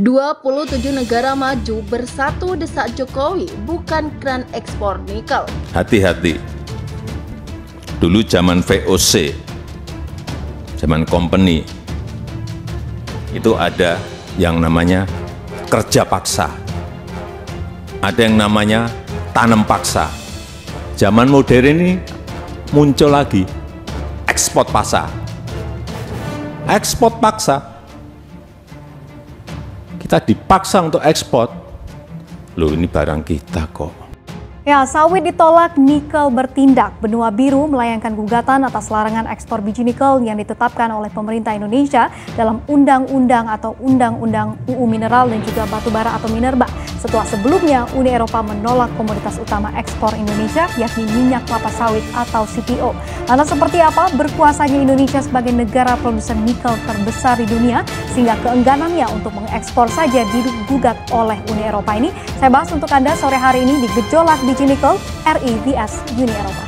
27 negara maju bersatu desak Jokowi, bukan keran ekspor nikel. Hati-hati. Dulu zaman VOC, zaman company, itu ada yang namanya kerja paksa. Ada yang namanya tanam paksa. Zaman modern ini muncul lagi ekspor paksa. Ekspor paksa. Kita dipaksa untuk ekspor. Loh, ini barang kita kok. Ya, sawit ditolak, nikel bertindak. Benua Biru melayangkan gugatan atas larangan ekspor biji nikel yang ditetapkan oleh pemerintah Indonesia dalam Undang-Undang atau Undang-Undang UU Mineral dan juga Batubara atau Minerba. Setelah sebelumnya Uni Eropa menolak komoditas utama ekspor Indonesia, yakni minyak kelapa sawit atau CPO. Lantas seperti apa berkuasanya Indonesia sebagai negara produsen nikel terbesar di dunia sehingga keengganannya untuk mengekspor saja digugat oleh Uni Eropa ini? Saya bahas untuk Anda sore hari ini di Gejolak Biji Nikel RI vs Uni Eropa.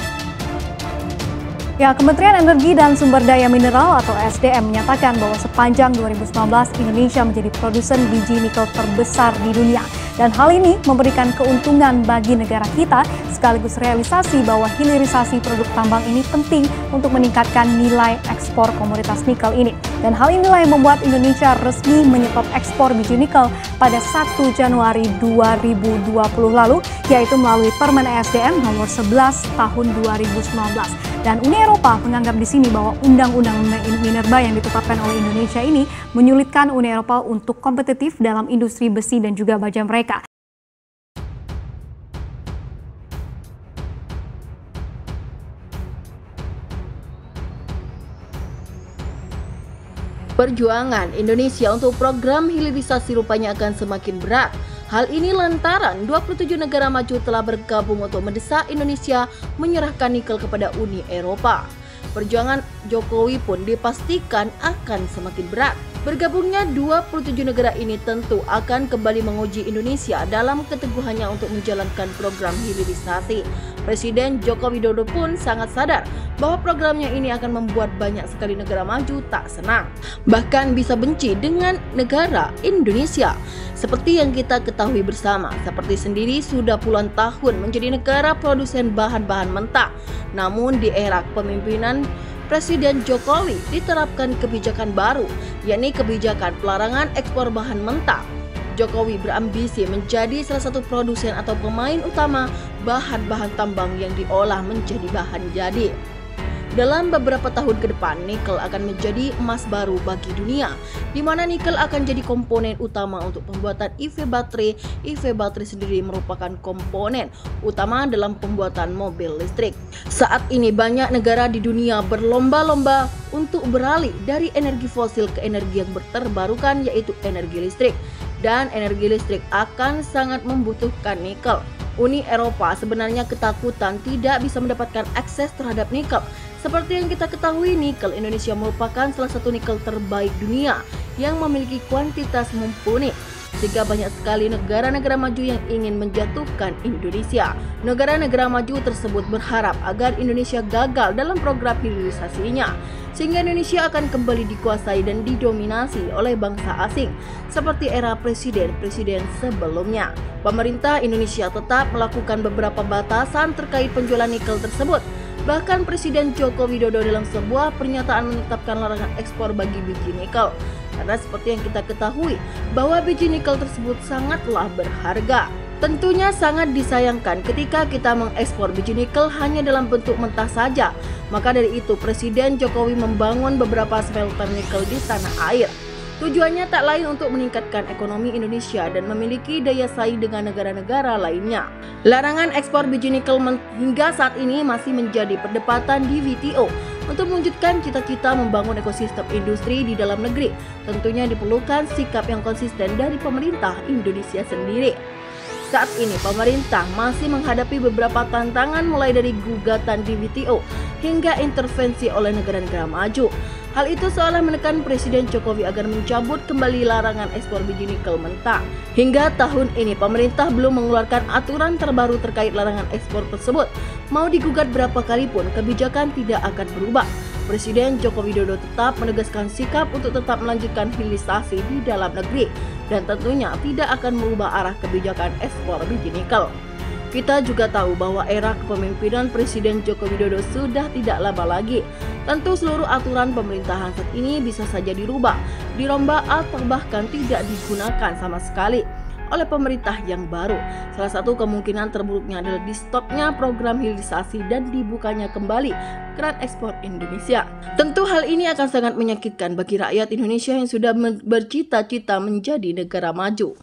Ya, Kementerian Energi dan Sumber Daya Mineral atau SDM menyatakan bahwa sepanjang 2019 Indonesia menjadi produsen biji nikel terbesar di dunia. Dan hal ini memberikan keuntungan bagi negara kita sekaligus realisasi bahwa hilirisasi produk tambang ini penting untuk meningkatkan nilai ekspor komoditas nikel ini. Dan hal inilah yang membuat Indonesia resmi menyetop ekspor biji nikel pada 1 Januari 2020 lalu, yaitu melalui Permen ESDM nomor 11 tahun 2019. Dan Uni Eropa menganggap di sini bahwa Undang-Undang Minerba yang ditetapkan oleh Indonesia ini menyulitkan Uni Eropa untuk kompetitif dalam industri besi dan juga baja mereka. Perjuangan Indonesia untuk program hilirisasi rupanya akan semakin berat. Hal ini lantaran 27 negara maju telah bergabung untuk mendesak Indonesia menyerahkan nikel kepada Uni Eropa. Perjuangan Jokowi pun dipastikan akan semakin berat. Bergabungnya 27 negara ini tentu akan kembali menguji Indonesia dalam keteguhannya untuk menjalankan program hilirisasi. Presiden Joko Widodo pun sangat sadar bahwa programnya ini akan membuat banyak sekali negara maju tak senang, bahkan bisa benci dengan negara Indonesia. Seperti yang kita ketahui bersama, seperti sendiri sudah puluhan tahun menjadi negara produsen bahan-bahan mentah. Namun di era kepemimpinan Presiden Jokowi diterapkan kebijakan baru, yakni kebijakan pelarangan ekspor bahan mentah. Jokowi berambisi menjadi salah satu produsen atau pemain utama bahan-bahan tambang yang diolah menjadi bahan jadi. Dalam beberapa tahun ke depan, nikel akan menjadi emas baru bagi dunia, di mana nikel akan jadi komponen utama untuk pembuatan EV baterai. EV baterai sendiri merupakan komponen utama dalam pembuatan mobil listrik. Saat ini banyak negara di dunia berlomba-lomba untuk beralih dari energi fosil ke energi yang terbarukan, yaitu energi listrik. Dan energi listrik akan sangat membutuhkan nikel. Uni Eropa sebenarnya ketakutan tidak bisa mendapatkan akses terhadap nikel. Seperti yang kita ketahui, nikel Indonesia merupakan salah satu nikel terbaik dunia yang memiliki kuantitas mumpuni, sehingga banyak sekali negara-negara maju yang ingin menjatuhkan Indonesia. Negara-negara maju tersebut berharap agar Indonesia gagal dalam program hilirisasinya, sehingga Indonesia akan kembali dikuasai dan didominasi oleh bangsa asing seperti era presiden-presiden sebelumnya. Pemerintah Indonesia tetap melakukan beberapa batasan terkait penjualan nikel tersebut. Bahkan Presiden Joko Widodo dalam sebuah pernyataan menetapkan larangan ekspor bagi biji nikel. Karena seperti yang kita ketahui bahwa biji nikel tersebut sangatlah berharga. Tentunya sangat disayangkan ketika kita mengekspor biji nikel hanya dalam bentuk mentah saja. Maka dari itu Presiden Jokowi membangun beberapa smelter nikel di tanah air. Tujuannya tak lain untuk meningkatkan ekonomi Indonesia dan memiliki daya saing dengan negara-negara lainnya. Larangan ekspor biji nikel hingga saat ini masih menjadi perdebatan di WTO. Untuk mewujudkan cita-cita membangun ekosistem industri di dalam negeri, tentunya diperlukan sikap yang konsisten dari pemerintah Indonesia sendiri. Saat ini pemerintah masih menghadapi beberapa tantangan mulai dari gugatan di WTO hingga intervensi oleh negara-negara maju. Hal itu seolah menekan Presiden Jokowi agar mencabut kembali larangan ekspor biji nikel mentah. Hingga tahun ini pemerintah belum mengeluarkan aturan terbaru terkait larangan ekspor tersebut. Mau digugat berapa kali pun kebijakan tidak akan berubah. Presiden Joko Widodo tetap menegaskan sikap untuk tetap melanjutkan hilirisasi di dalam negeri dan tentunya tidak akan merubah arah kebijakan ekspor biji nikel. Kita juga tahu bahwa era kepemimpinan Presiden Joko Widodo sudah tidak lama lagi. Tentu seluruh aturan pemerintahan saat ini bisa saja dirubah, dirombak atau bahkan tidak digunakan sama sekali oleh pemerintah yang baru. Salah satu kemungkinan terburuknya adalah di stopnya program hilirisasi dan dibukanya kembali keran ekspor Indonesia. Tentu hal ini akan sangat menyakitkan bagi rakyat Indonesia yang sudah bercita-cita menjadi negara maju.